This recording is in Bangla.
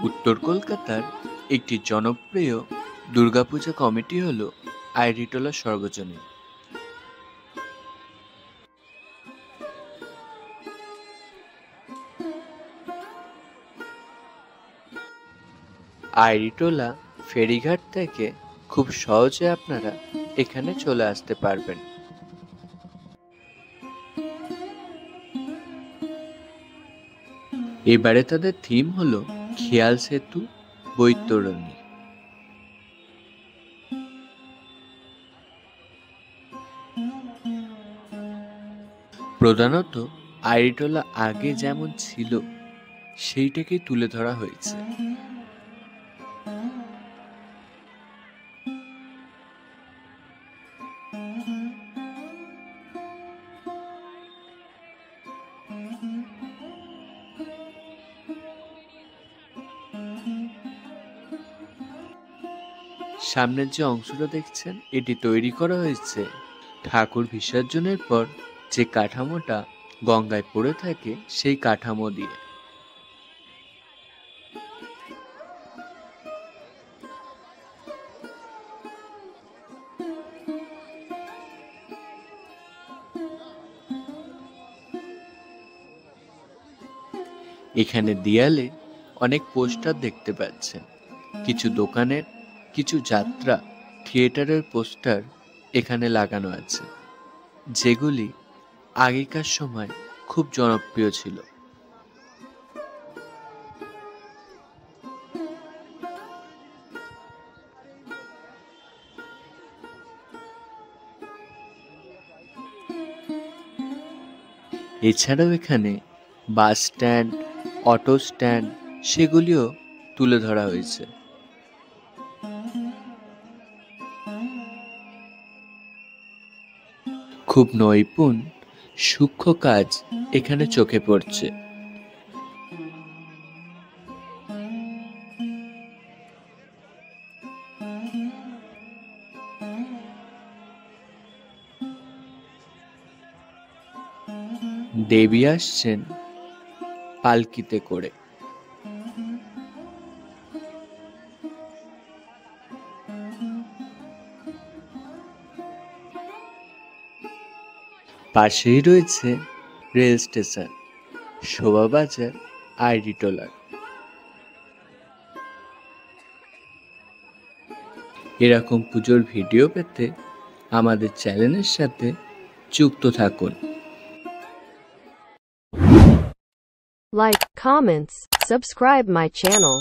উত্তর কলকাতার একটি জনপ্রিয় দুর্গাপূজা কমিটি হল আইরিটোলা সর্বজনীন। আইরিটোলা ফেরিঘাট থেকে খুব সহজে আপনারা এখানে চলে আসতে পারবেন। এবারে তাদের থিম হলো খেয়াল সেতু বৈতরণী। প্রধানত আইরিটোলা আগে যেমন ছিল সেইটাকেই তুলে ধরা হয়েছে। সামনের যে অংশটা দেখছেন এটি তৈরি করা হয়েছে ঠাকুর বিসর্জনের পর যে কাঠামোটা গঙ্গায় পড়ে থাকে সেই কাঠামো দিয়ে। এখানে দেয়ালে অনেক পোস্টার দেখতে পাচ্ছেন, কিছু দোকানের, কিছু যাত্রা থিয়েটারের পোস্টার এখানে লাগানো আছে, যেগুলি আগেকার সময় খুব জনপ্রিয় ছিল। এছাড়াও এখানে বাস স্ট্যান্ড, অটো স্ট্যান্ড সেগুলিও তুলে ধরা হয়েছে। খুব নৈপুণ সূক্ষ্ম কাজ এখানে চোখে পড়ছে। দেবী আসছেন পালকিতে করে। পাশেই রয়েছে রেল স্টেশন, শোভাবাজার আইরিটোলার। এরকম পুজোর ভিডিও পেতে আমাদের চ্যানেলের সাথে যুক্ত থাকুন। Like, comments, subscribe my channel.